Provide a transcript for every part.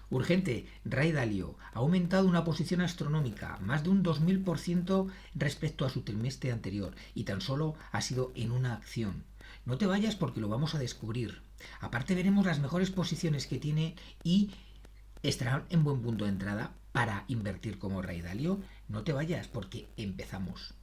Urgente, Ray Dalio ha aumentado una posición astronómica, más de un 2000% respecto a su trimestre anterior, y tan solo ha sido en una acción. No te vayas porque lo vamos a descubrir. Aparte veremos las mejores posiciones que tiene y estarán en buen punto de entrada para invertir como Ray Dalio. No te vayas porque empezamos.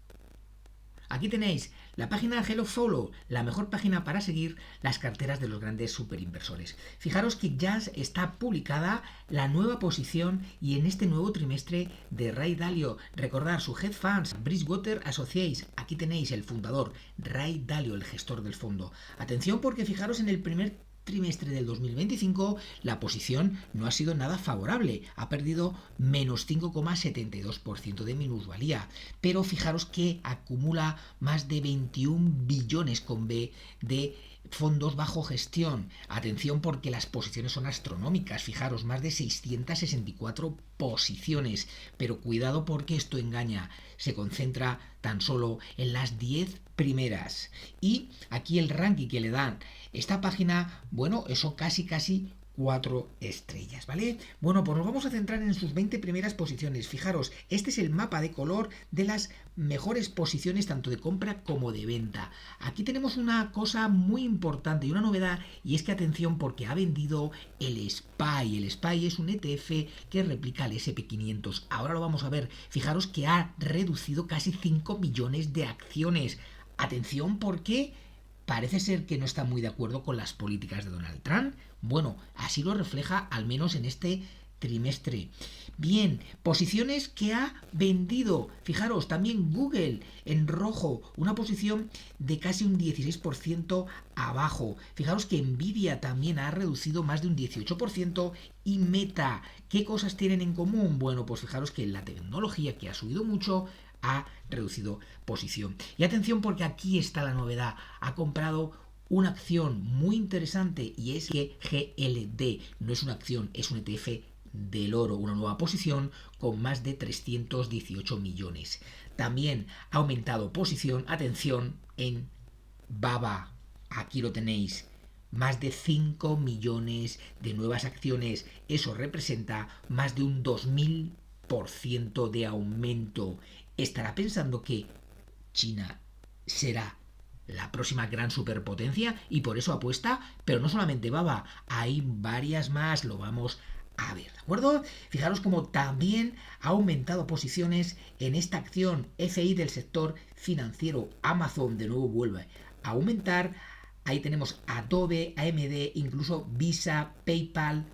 Aquí tenéis la página HelloFollow, la mejor página para seguir las carteras de los grandes superinversores. Fijaros que ya está publicada la nueva posición y en este nuevo trimestre de Ray Dalio. Recordad su head funds, Bridgewater Associates. Aquí tenéis el fundador, Ray Dalio, el gestor del fondo. Atención porque fijaros en el primer trimestre del 2025 la posición no ha sido nada favorable, ha perdido menos 5,72% de minusvalía, pero fijaros que acumula más de 21 billones con B de fondos bajo gestión. Atención porque las posiciones son astronómicas, fijaros, más de 664 posiciones, pero cuidado porque esto engaña, se concentra tan solo en las 10 primeras. Y aquí el ranking que le dan esta página, bueno, eso casi 4 estrellas, ¿vale? Bueno, pues nos vamos a centrar en sus 20 primeras posiciones. Fijaros, este es el mapa de color de las mejores posiciones tanto de compra como de venta. Aquí tenemos una cosa muy importante y una novedad, y es que atención porque ha vendido el SPY. El SPY es un ETF que replica el SP500. Ahora lo vamos a ver. Fijaros que ha reducido casi 5 millones de acciones. Atención porque parece ser que no está muy de acuerdo con las políticas de Donald Trump. Bueno, así lo refleja al menos en este trimestre. Bien, posiciones que ha vendido. Fijaros, también Google en rojo, una posición de casi un 16% abajo. Fijaros que Nvidia también ha reducido más de un 18% y Meta. ¿Qué cosas tienen en común? Bueno, pues fijaros que la tecnología, que ha subido mucho, ha reducido posición. Y atención porque aquí está la novedad. Ha comprado una acción muy interesante y es que GLD no es una acción, es un ETF del oro, una nueva posición con más de 318 millones. También ha aumentado posición, atención, en BABA. Aquí lo tenéis. Más de 5 millones de nuevas acciones. Eso representa más de un 2000% de aumento. ¿Estará pensando que China será la próxima gran superpotencia y por eso apuesta? Pero no solamente Baba, hay varias más, lo vamos a ver, ¿de acuerdo? Fijaros como también ha aumentado posiciones en esta acción FI del sector financiero. Amazon de nuevo vuelve a aumentar. Ahí tenemos Adobe, AMD, incluso Visa, PayPal,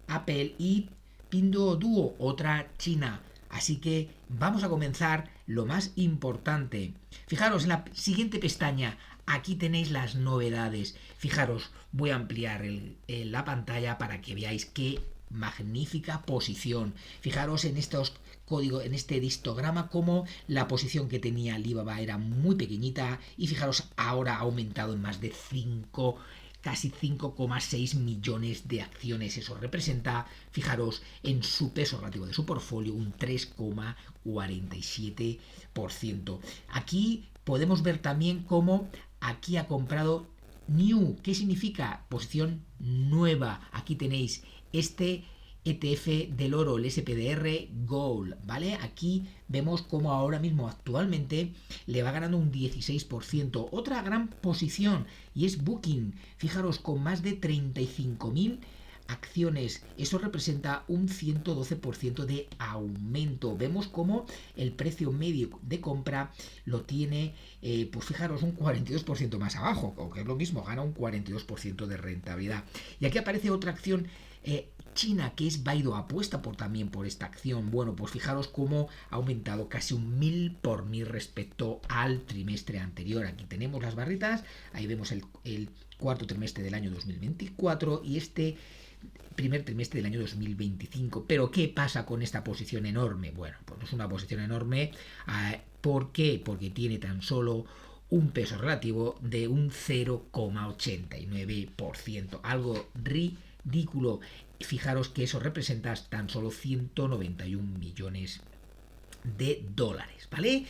Apple y Pinduoduo, otra china. Así que vamos a comenzar lo más importante. Fijaros en la siguiente pestaña. Aquí tenéis las novedades. Fijaros, voy a ampliar la pantalla para que veáis qué magnífica posición. Fijaros en estos códigos, en este histograma, como la posición que tenía Alibaba era muy pequeñita y fijaros ahora ha aumentado en más de 5, casi 5,6 millones de acciones. Eso representa, fijaros, en su peso relativo de su portfolio un 3,47%. Aquí podemos ver también cómo aquí ha comprado New. ¿Qué significa? Posición nueva. Aquí tenéis este ETF del oro, el SPDR Gold, ¿vale? Aquí vemos cómo ahora mismo actualmente le va ganando un 16%. Otra gran posición y es Booking. Fijaros, con más de 35.000 acciones. Eso representa un 112% de aumento. Vemos cómo el precio medio de compra lo tiene, pues fijaros, un 42% más abajo, o que es lo mismo, gana un 42% de rentabilidad. Y aquí aparece otra acción China, que es Baidu, apuesta también por esta acción. Bueno, pues fijaros cómo ha aumentado casi un 1000 por 1000 respecto al trimestre anterior. Aquí tenemos las barritas, ahí vemos el cuarto trimestre del año 2024 y este primer trimestre del año 2025. Pero ¿qué pasa con esta posición enorme? Bueno, pues no es una posición enorme. ¿Por qué? Porque tiene tan solo un peso relativo de un 0,89%. Algo ridículo. Fijaros que eso representa tan solo 191 millones de dólares, ¿vale?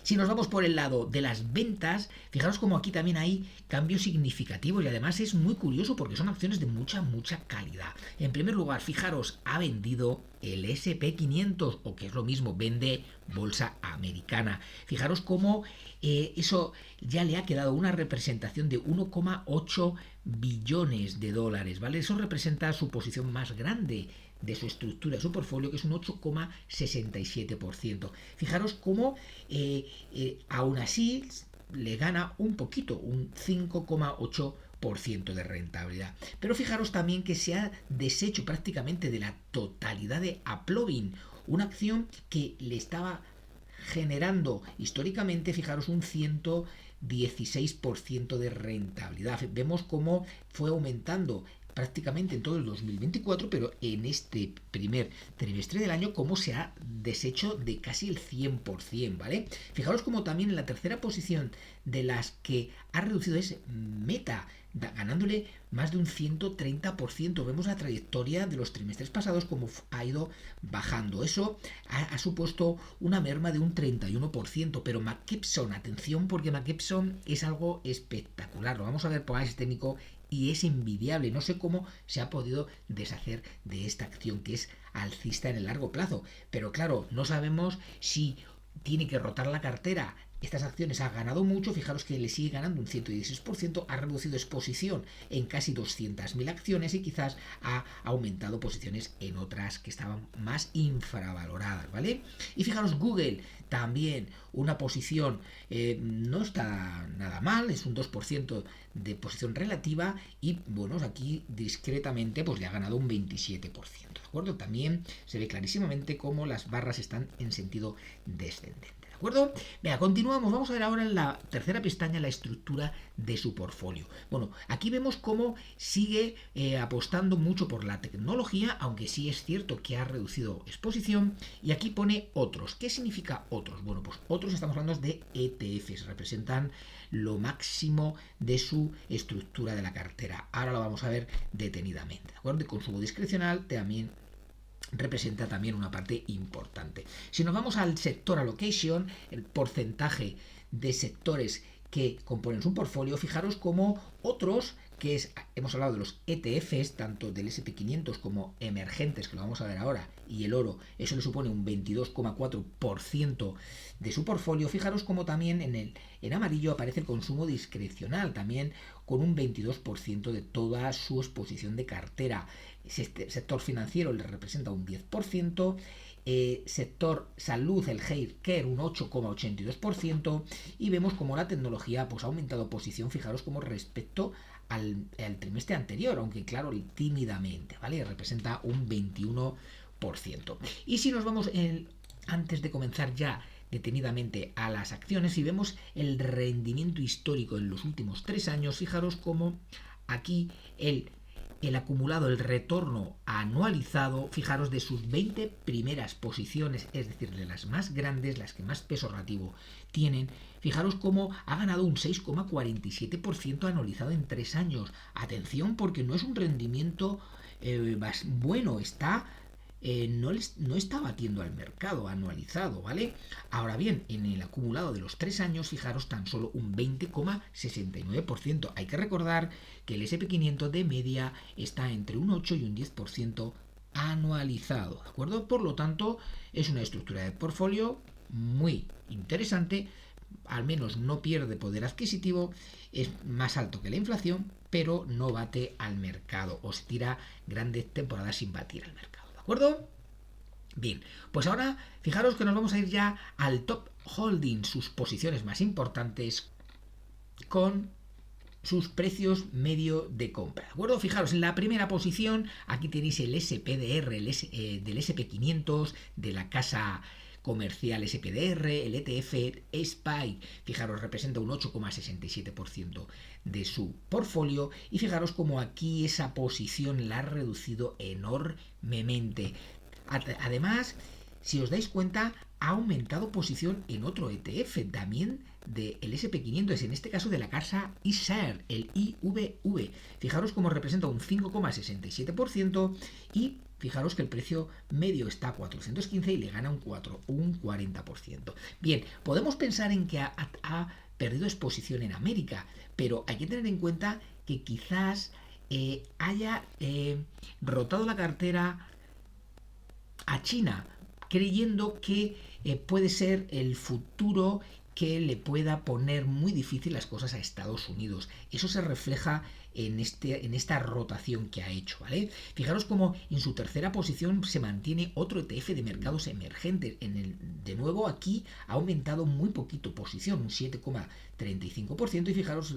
Si nos vamos por el lado de las ventas, fijaros como aquí también hay cambios significativos y además es muy curioso porque son acciones de mucha calidad. En primer lugar, fijaros, ha vendido el SP500 o que es lo mismo, vende bolsa americana. Fijaros cómo eso ya le ha quedado una representación de 1,8 billones de dólares, ¿vale? Eso representa su posición más grande de su estructura, de su portfolio, que es un 8,67%. Fijaros cómo aún así le gana un poquito, un 5,8% de rentabilidad. Pero fijaros también que se ha deshecho prácticamente de la totalidad de Applovin, una acción que le estaba generando históricamente, fijaros, un 116% de rentabilidad. Vemos cómo fue aumentando prácticamente en todo el 2024, pero en este primer trimestre del año cómo se ha deshecho de casi el 100%, ¿vale? Fijaros como también en la tercera posición de las que ha reducido es Meta, ganándole más de un 130%. Vemos la trayectoria de los trimestres pasados como ha ido bajando. Eso ha supuesto una merma de un 31%, pero McKesson, atención porque McKesson es algo espectacular. Lo vamos a ver por análisis técnico y es envidiable. No sé cómo se ha podido deshacer de esta acción que es alcista en el largo plazo. Pero claro, no sabemos si tiene que rotar la cartera. Estas acciones ha ganado mucho, fijaros que le sigue ganando un 116%, ha reducido exposición en casi 200.000 acciones y quizás ha aumentado posiciones en otras que estaban más infravaloradas, ¿vale? Y fijaros, Google también una posición no está nada mal, es un 2% de posición relativa y bueno, aquí discretamente pues le ha ganado un 27%, ¿de acuerdo? También se ve clarísimamente cómo las barras están en sentido descendente. ¿De acuerdo? Venga, continuamos. Vamos a ver ahora en la tercera pestaña la estructura de su portfolio. Bueno, aquí vemos cómo sigue apostando mucho por la tecnología, aunque sí es cierto que ha reducido exposición. Y aquí pone otros. ¿Qué significa otros? Bueno, pues otros estamos hablando de ETFs. Representan lo máximo de su estructura de la cartera. Ahora lo vamos a ver detenidamente. ¿De acuerdo? De consumo discrecional también representa también una parte importante. Si nos vamos al sector allocation, el porcentaje de sectores que componen su portfolio, fijaros como otros, que es, hemos hablado de los ETFs, tanto del SP500 como emergentes, que lo vamos a ver ahora, y el oro, eso le supone un 22,4% de su portfolio. Fijaros como también en amarillo aparece el consumo discrecional, también con un 22% de toda su exposición de cartera. Sector financiero le representa un 10%, sector salud, el healthcare, un 8,82%, y vemos como la tecnología pues, ha aumentado posición, fijaros como respecto al trimestre anterior, aunque claro, tímidamente, ¿vale? Representa un 21%. Y si nos vamos antes de comenzar ya detenidamente a las acciones y vemos el rendimiento histórico en los últimos 3 años, fijaros como aquí el acumulado, el retorno anualizado, fijaros, de sus 20 primeras posiciones, es decir, de las más grandes, las que más peso relativo tienen, fijaros cómo ha ganado un 6,47% anualizado en 3 años. Atención, porque no es un rendimiento bueno, no está batiendo al mercado anualizado, ¿vale? Ahora bien, en el acumulado de los 3 años, fijaros, tan solo un 20,69%. Hay que recordar que el SP500 de media está entre un 8 y un 10% anualizado, ¿de acuerdo? Por lo tanto, es una estructura de portfolio muy interesante, al menos no pierde poder adquisitivo, es más alto que la inflación, pero no bate al mercado o se tira grandes temporadas sin batir al mercado. ¿De acuerdo? Bien, pues ahora fijaros que nos vamos a ir ya al top holding, sus posiciones más importantes con sus precios medio de compra. ¿De acuerdo? Fijaros, en la primera posición, aquí tenéis el SPDR del SP500, de la casa comercial SPDR, el ETF SPY, fijaros, representa un 8,67% de su portfolio y fijaros como aquí esa posición la ha reducido enormemente. Además, si os dais cuenta, ha aumentado posición en otro ETF también del SP500, en este caso de la casa iShares, el IVV. Fijaros cómo representa un 5,67% y fijaros que el precio medio está a 415 y le gana un 40%. Bien, podemos pensar en que ha perdido exposición en América, pero hay que tener en cuenta que quizás haya rotado la cartera a China, creyendo que puede ser el futuro que le pueda poner muy difícil las cosas a Estados Unidos. Eso se refleja en esta rotación que ha hecho, ¿vale? Fijaros cómo en su tercera posición se mantiene otro ETF de mercados emergentes. De nuevo aquí ha aumentado muy poquito posición, un 7,35%, y fijaros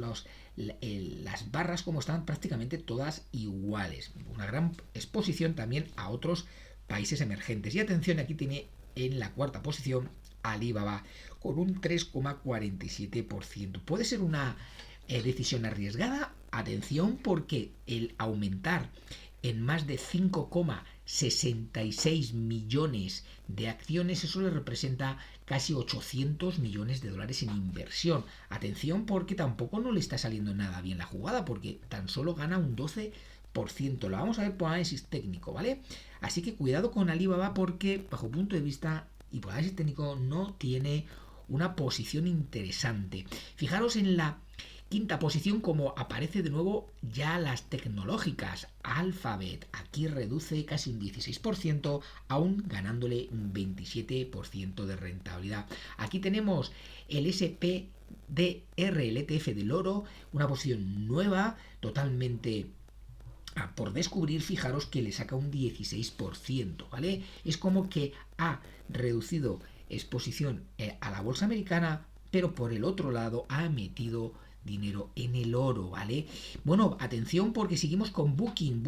las barras como están prácticamente todas iguales. Una gran exposición también a otros países emergentes. Y atención, aquí tiene en la cuarta posición Alibaba con un 3,47%. Puede ser una decisión arriesgada. Atención, porque el aumentar en más de 5,66 millones de acciones, eso le representa casi 800 millones de dólares en inversión. Atención, porque tampoco no le está saliendo nada bien la jugada, porque tan solo gana un 12%. Lo vamos a ver por análisis técnico, ¿vale? Así que cuidado con Alibaba, porque bajo punto de vista y por análisis técnico no tiene una posición interesante. Fijaros en la quinta posición como aparece de nuevo ya las tecnológicas. Alphabet aquí reduce casi un 16%, aún ganándole un 27% de rentabilidad. Aquí tenemos el SPDR, el ETF del oro, una posición nueva, totalmente por descubrir. Fijaros que le saca un 16%, ¿vale? Es como que ha reducido exposición a la bolsa americana, pero por el otro lado ha metido dinero en el oro, ¿vale? Bueno, atención, porque seguimos con Booking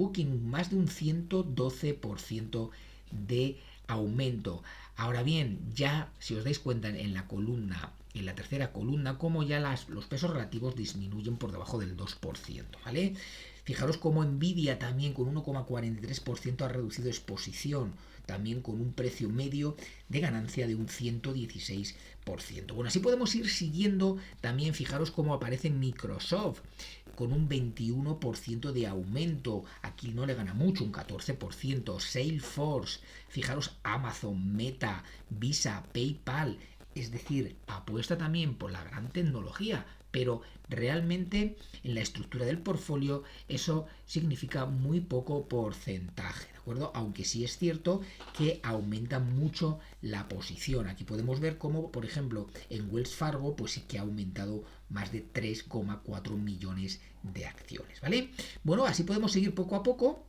más de un 112% de aumento. Ahora bien, ya si os dais cuenta en la tercera columna, como ya los pesos relativos disminuyen por debajo del 2%, ¿vale? Fijaros cómo Nvidia también con 1,43% ha reducido exposición, también con un precio medio de ganancia de un 116%. Bueno, así podemos ir siguiendo también. Fijaros cómo aparece Microsoft con un 21% de aumento. Aquí no le gana mucho, un 14%. Salesforce, fijaros, Amazon, Meta, Visa, PayPal. Es decir, apuesta también por la gran tecnología, pero realmente en la estructura del portfolio eso significa muy poco porcentaje, ¿de acuerdo? Aunque sí es cierto que aumenta mucho la posición. Aquí podemos ver cómo, por ejemplo, en Wells Fargo pues sí que ha aumentado más de 3,4 millones de acciones, ¿vale? Bueno, así podemos seguir poco a poco.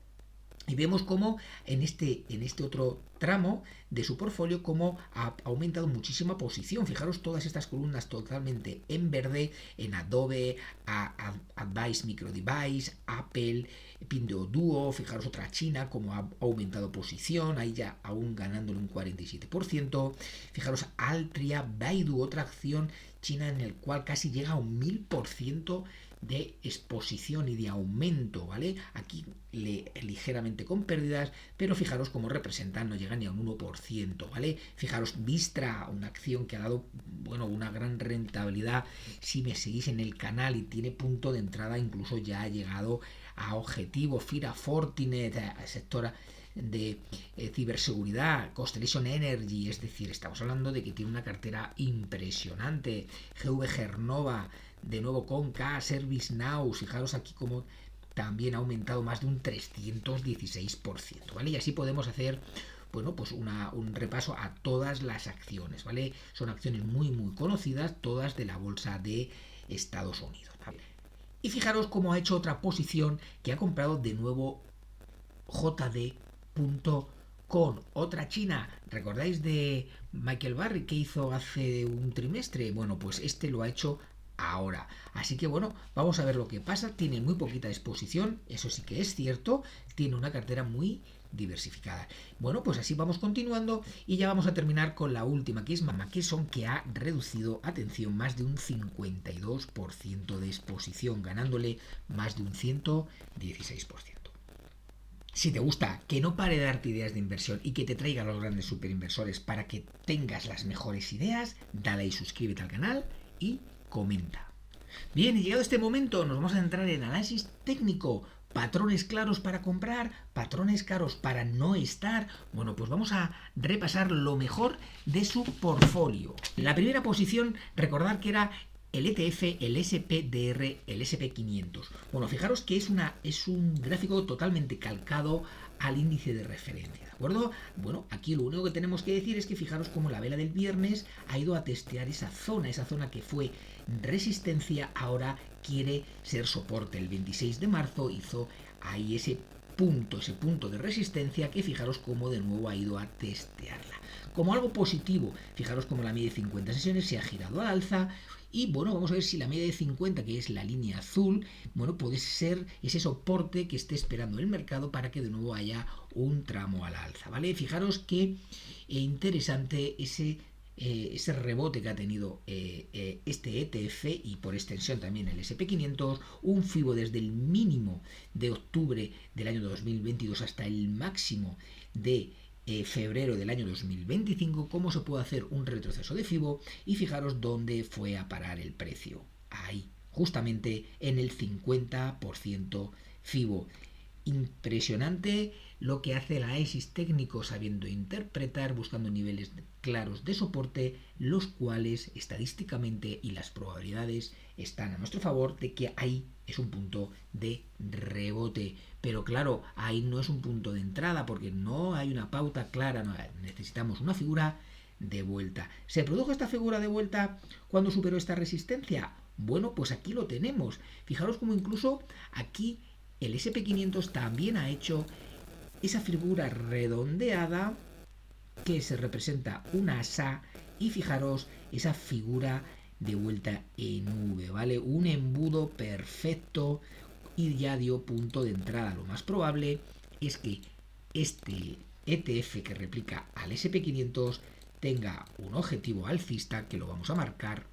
Y vemos cómo en este otro tramo de su portfolio cómo ha aumentado muchísima posición. Fijaros todas estas columnas totalmente en verde, en Adobe, Advice Micro Device, Apple, Pinduoduo. Fijaros otra China cómo ha aumentado posición, ahí ya aún ganándole un 47%. Fijaros Altria, Baidu, otra acción china en el cual casi llega a un 1000% de exposición y de aumento, ¿vale? Aquí ligeramente con pérdidas, pero fijaros cómo representan, no llega ni a un 1%, ¿vale? Fijaros Vistra, una acción que ha dado, bueno, una gran rentabilidad. Si me seguís en el canal y tiene punto de entrada, incluso ya ha llegado a objetivo. Fira, Fortinet, sector de ciberseguridad, Constellation Energy, es decir, estamos hablando de que tiene una cartera impresionante. GV Gernova, de nuevo con ServiceNow, fijaros aquí como también ha aumentado más de un 316%, ¿vale? Y así podemos hacer, bueno, pues un repaso a todas las acciones, ¿vale? Son acciones muy conocidas, todas de la bolsa de Estados Unidos, ¿vale? Y fijaros cómo ha hecho otra posición que ha comprado de nuevo JD.com, otra china. ¿Recordáis de Michael Burry que hizo hace un trimestre? Bueno, pues este lo ha hecho ahora. Así que bueno, vamos a ver lo que pasa. Tiene muy poquita exposición, eso sí que es cierto. Tiene una cartera muy diversificada. Bueno, pues así vamos continuando y ya vamos a terminar con la última, que es Mackesson, que ha reducido, atención, más de un 52% de exposición, ganándole más de un 116%. Si te gusta que no pare de darte ideas de inversión y que te traiga a los grandes superinversores para que tengas las mejores ideas, dale y suscríbete al canal y comenta. Bien, y llegado este momento nos vamos a entrar en análisis técnico Patrones claros para comprar, patrones caros para no estar. Bueno, pues vamos a repasar lo mejor de su portfolio. La primera posición, recordar que era el ETF, el SPDR, el SP500. Bueno, fijaros que es un gráfico totalmente calcado al índice de referencia, ¿de acuerdo? Bueno, aquí lo único que tenemos que decir es que fijaros cómo la vela del viernes ha ido a testear esa zona que fue resistencia, ahora quiere ser soporte. El 26 de marzo hizo ahí ese punto de resistencia que fijaros cómo de nuevo ha ido a testearla. Como algo positivo, fijaros cómo la media de 50 sesiones se ha girado al alza. Y bueno, vamos a ver si la media de 50, que es la línea azul, bueno, puede ser ese soporte que esté esperando el mercado para que de nuevo haya un tramo al alza, ¿vale? Fijaros que interesante ese rebote que ha tenido este ETF y por extensión también el SP500, un FIBO desde el mínimo de octubre del año 2022 hasta el máximo de febrero del año 2025, cómo se puede hacer un retroceso de FIBO y fijaros dónde fue a parar el precio. Ahí, justamente en el 50% FIBO. Impresionante lo que hace el análisis técnico sabiendo interpretar, buscando niveles claros de soporte, los cuales estadísticamente y las probabilidades están a nuestro favor de que ahí es un punto de rebote. Pero claro, ahí no es un punto de entrada porque no hay una pauta clara, no, necesitamos una figura de vuelta. ¿Se produjo esta figura de vuelta cuando superó esta resistencia? Bueno, pues aquí lo tenemos. Fijaros como incluso aquí el SP500 también ha hecho esa figura redondeada que se representa una asa y fijaros esa figura de vuelta en V, ¿vale? Un embudo perfecto y ya dio punto de entrada. Lo más probable es que este ETF que replica al SP500 tenga un objetivo alcista que lo vamos a marcar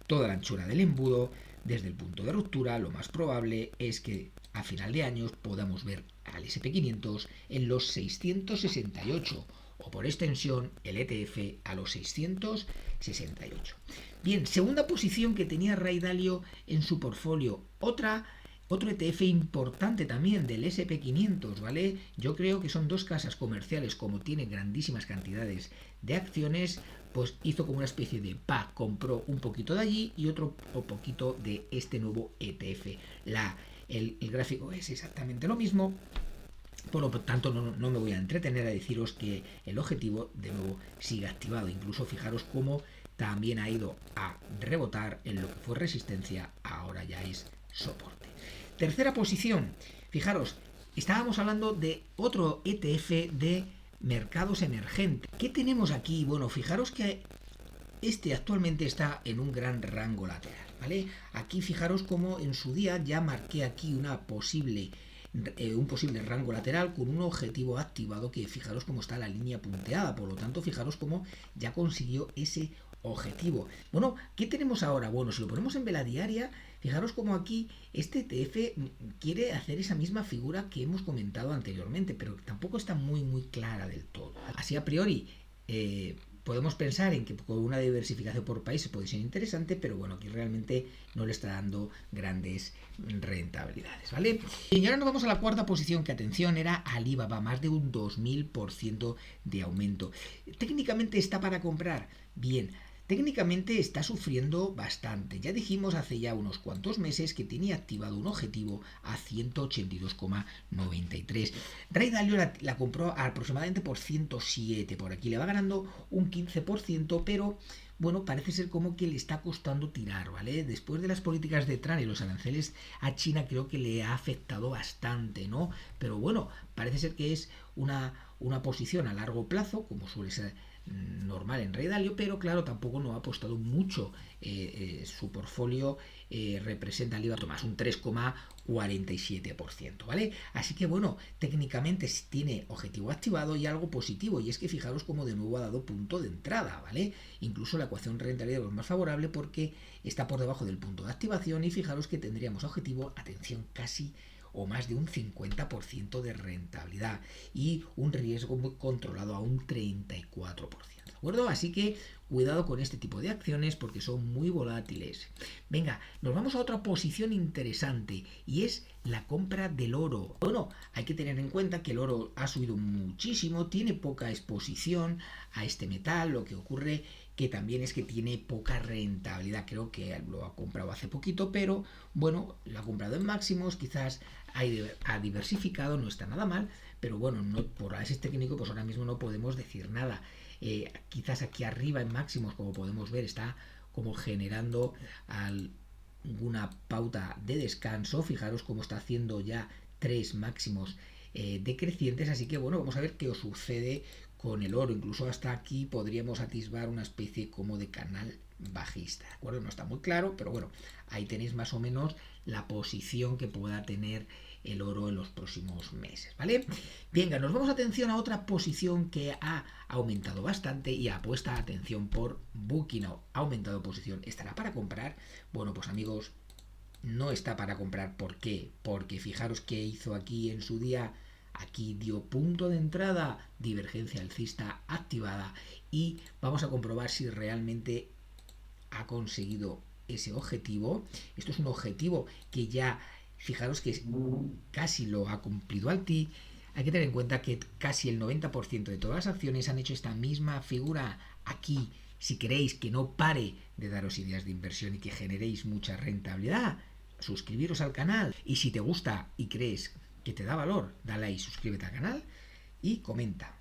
toda la anchura del embudo. Desde el punto de ruptura, lo más probable es que a final de año podamos ver al SP500 en los 668 o por extensión el ETF a los 668. Bien, segunda posición que tenía Ray Dalio en su portfolio, otro ETF importante también del SP500, ¿vale? Yo creo que son dos casas comerciales, como tienen grandísimas cantidades de acciones, pues hizo como una especie de compró un poquito de allí y otro poquito de este nuevo ETF. El gráfico es exactamente lo mismo. Por lo tanto, no me voy a entretener a deciros que el objetivo de nuevo sigue activado. Incluso fijaros cómo también ha ido a rebotar en lo que fue resistencia, ahora ya es soporte. Tercera posición, fijaros, estábamos hablando de otro ETF de mercados emergentes. ¿Qué tenemos aquí? Bueno, fijaros que este actualmente está en un gran rango lateral, ¿vale? Aquí fijaros cómo en su día ya marqué aquí un posible rango lateral con un objetivo activado que fijaros cómo está la línea punteada, por lo tanto fijaros cómo ya consiguió ese objetivo. Bueno, ¿qué tenemos ahora? Bueno, si lo ponemos en vela diaria, fijaros cómo aquí este ETF quiere hacer esa misma figura que hemos comentado anteriormente, pero tampoco está muy clara del todo. Así a priori podemos pensar en que con una diversificación por países puede ser interesante, pero bueno, aquí realmente no le está dando grandes rentabilidades, ¿vale? Y ahora nos vamos a la cuarta posición, que atención, era Alibaba, más de un 2000% de aumento. Técnicamente está para comprar, bien. Técnicamente está sufriendo bastante. Ya dijimos hace ya unos cuantos meses que tenía activado un objetivo a 182,93. Ray Dalio la compró aproximadamente por 107. Por aquí le va ganando un 15%, pero bueno, parece ser como que le está costando tirar, ¿vale? Después de las políticas de Trump y los aranceles a China, creo que le ha afectado bastante, ¿no? Pero bueno, parece ser que es una posición a largo plazo, como suele ser normal en Ray Dalio, pero claro, tampoco no ha apostado mucho. Su portfolio representa al IVA más un 3,47%, ¿vale? Así que bueno, técnicamente tiene objetivo activado y algo positivo, y es que fijaros cómo de nuevo ha dado punto de entrada, ¿vale? Incluso la ecuación rentabilidad es más favorable porque está por debajo del punto de activación y fijaros que tendríamos objetivo, atención, casi o más de un 50% de rentabilidad y un riesgo muy controlado a un 34%. acuerdo? Así que cuidado con este tipo de acciones porque son muy volátiles. Venga, nos vamos a otra posición interesante y es la compra del oro. Bueno, hay que tener en cuenta que el oro ha subido muchísimo, tiene poca exposición a este metal, lo que ocurre que también es que tiene poca rentabilidad. Creo que lo ha comprado hace poquito, pero bueno, lo ha comprado en máximos, quizás ha diversificado, no está nada mal, pero bueno, no, por análisis técnico pues ahora mismo no podemos decir nada. Quizás aquí arriba en máximos, como podemos ver, está como generando alguna pauta de descanso. Fijaros cómo está haciendo ya 3 máximos decrecientes, así que bueno, vamos a ver qué os sucede con el oro. Incluso hasta aquí podríamos atisbar una especie como de canal bajista, ¿de acuerdo? No está muy claro, pero bueno, ahí tenéis más o menos la posición que pueda tener el oro en los próximos meses, ¿vale? Venga, nos vamos atención a otra posición que ha aumentado bastante y apuesta atención por Booking. Ha aumentado posición, ¿estará para comprar? Bueno, pues amigos, no está para comprar. ¿Por qué? Porque fijaros qué hizo aquí en su día. Aquí dio punto de entrada, divergencia alcista activada y vamos a comprobar si realmente ha conseguido ese objetivo. Esto es un objetivo que ya, fijaros que casi lo ha cumplido Alti. Hay que tener en cuenta que casi el 90% de todas las acciones han hecho esta misma figura aquí. Si queréis que no pare de daros ideas de inversión y que generéis mucha rentabilidad, suscribiros al canal. Y si te gusta y crees que te da valor, dale ahí, suscríbete al canal y comenta.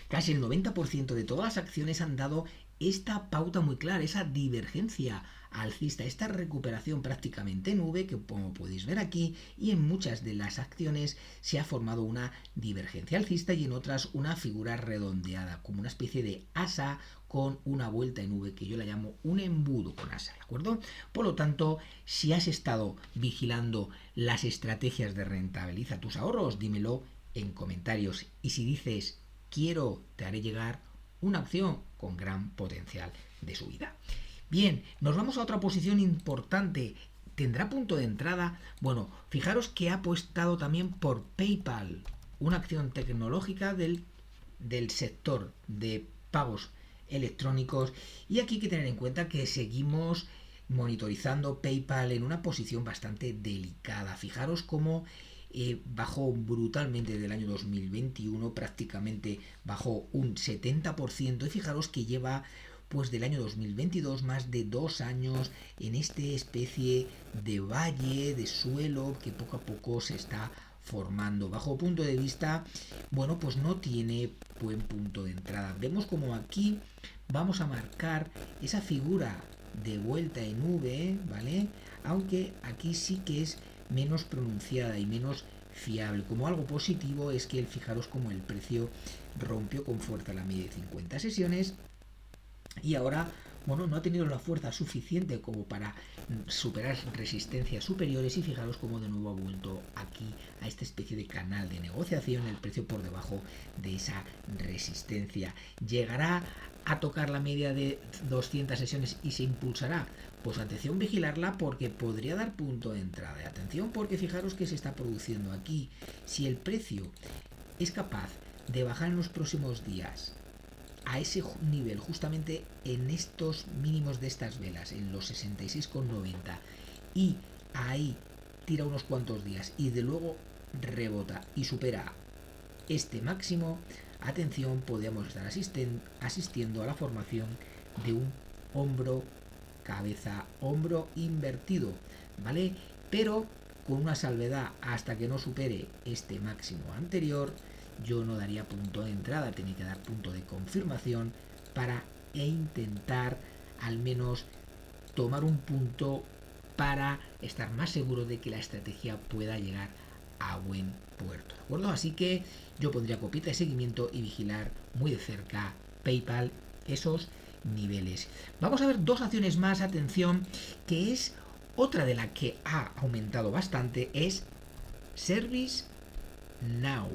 Casi el 90% de todas las acciones han dado esta pauta muy clara, esa divergencia alcista, esta recuperación prácticamente en V, que como podéis ver aquí, y en muchas de las acciones se ha formado una divergencia alcista y en otras una figura redondeada, como una especie de asa con una vuelta en V, que yo la llamo un embudo con asa, ¿de acuerdo? Por lo tanto, si has estado vigilando las estrategias de rentabiliza tus ahorros, dímelo en comentarios. Y si dices quiero, te haré llegar una acción con gran potencial de subida. Bien, nos vamos a otra posición importante. ¿Tendrá punto de entrada? Bueno, fijaros que ha apostado también por PayPal, una acción tecnológica del sector de pagos electrónicos. Y aquí hay que tener en cuenta que seguimos monitorizando PayPal en una posición bastante delicada. Fijaros cómo bajó brutalmente desde el año 2021, prácticamente bajó un 70% y fijaros que lleva pues del año 2022 más de 2 años en esta especie de valle, de suelo que poco a poco se está formando. Bajo punto de vista, bueno, pues no tiene buen punto de entrada. Vemos como aquí vamos a marcar esa figura de vuelta en V, ¿vale? Aunque aquí sí que es menos pronunciada y menos fiable. Como algo positivo es que fijaros como el precio rompió con fuerza la media de 50 sesiones y ahora, bueno, no ha tenido la fuerza suficiente como para superar resistencias superiores y fijaros cómo de nuevo ha vuelto aquí a esta especie de canal de negociación, el precio por debajo de esa resistencia. ¿Llegará a tocar la media de 200 sesiones y se impulsará? Pues atención, vigilarla porque podría dar punto de entrada. Atención porque fijaros que se está produciendo aquí. Si el precio es capaz de bajar en los próximos días a ese nivel, justamente en estos mínimos de estas velas, en los 66,90, y ahí tira unos cuantos días y de luego rebota y supera este máximo, atención, podríamos estar asistiendo a la formación de un hombro, cabeza, hombro invertido, ¿vale? Pero con una salvedad, hasta que no supere este máximo anterior, yo no daría punto de entrada, tenía que dar punto de confirmación para intentar al menos tomar un punto para estar más seguro de que la estrategia pueda llegar a buen puerto, ¿de acuerdo? Así que yo pondría copita de seguimiento y vigilar muy de cerca PayPal esos niveles. Vamos a ver dos acciones más, atención, que es otra de la que ha aumentado bastante, es ServiceNow.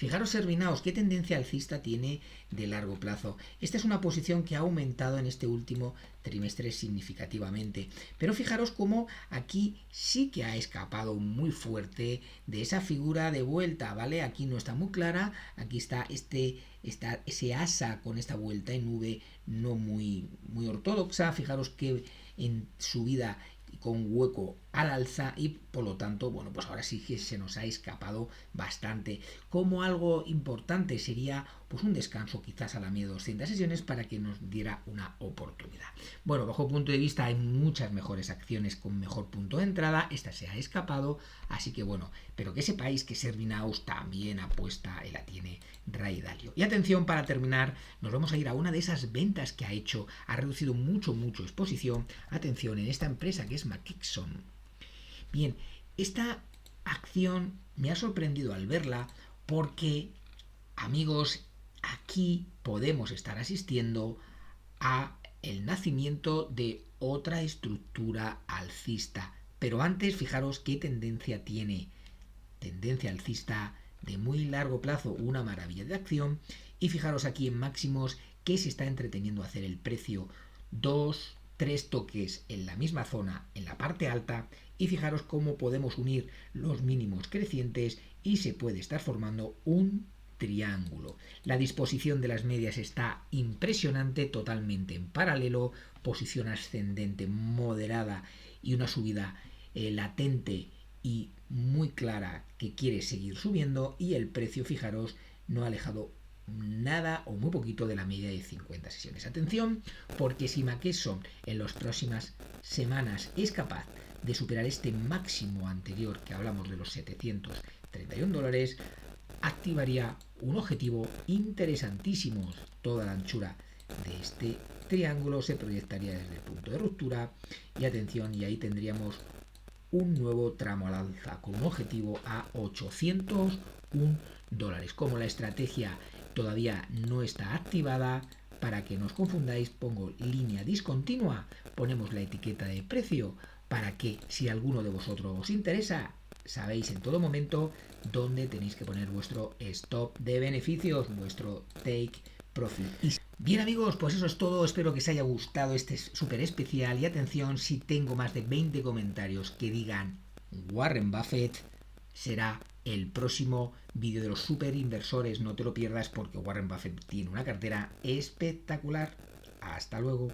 Fijaros, Servinaos, qué tendencia alcista tiene de largo plazo. Esta es una posición que ha aumentado en este último trimestre significativamente. Pero fijaros cómo aquí sí que ha escapado muy fuerte de esa figura de vuelta, ¿vale? Aquí no está muy clara, aquí está ese asa con esta vuelta en V no muy ortodoxa. Fijaros que en subida con hueco al alza y por lo tanto, bueno, pues ahora sí que se nos ha escapado bastante. Como algo importante sería pues un descanso quizás a la media de 200 sesiones para que nos diera una oportunidad. Bueno, bajo punto de vista hay muchas mejores acciones con mejor punto de entrada, esta se ha escapado, así que bueno, pero que sepáis que Servinaus también apuesta y la tiene Ray Dalio. Y atención, para terminar, nos vamos a ir a una de esas ventas que ha hecho, ha reducido mucho exposición, atención, en esta empresa que es McKesson. Bien, esta acción me ha sorprendido al verla porque, amigos, aquí podemos estar asistiendo a el nacimiento de otra estructura alcista. Pero antes, fijaros qué tendencia tiene. Tendencia alcista de muy largo plazo, una maravilla de acción. Y fijaros aquí en máximos que se está entreteniendo a hacer el precio. 2-3 toques en la misma zona, en la parte alta. Y fijaros cómo podemos unir los mínimos crecientes y se puede estar formando un triángulo. La disposición de las medias está impresionante, totalmente en paralelo, posición ascendente moderada y una subida latente y muy clara que quiere seguir subiendo, y el precio, fijaros, no ha alejado nada o muy poquito de la media de 50 sesiones. Atención, porque si McKesson en las próximas semanas es capaz de superar este máximo anterior, que hablamos de los 731 dólares, activaría un objetivo interesantísimo. Toda la anchura de este triángulo se proyectaría desde el punto de ruptura y atención, y ahí tendríamos un nuevo tramo al alza con un objetivo a 801 dólares. Como la estrategia todavía no está activada, para que no os confundáis, pongo línea discontinua, ponemos la etiqueta de precio para que si alguno de vosotros os interesa, sabéis en todo momento dónde tenéis que poner vuestro stop de beneficios, vuestro take profit. Bien, amigos, pues eso es todo. Espero que os haya gustado este súper especial. Y atención, si tengo más de 20 comentarios que digan Warren Buffett, será el próximo vídeo de los super inversores. No te lo pierdas porque Warren Buffett tiene una cartera espectacular. Hasta luego.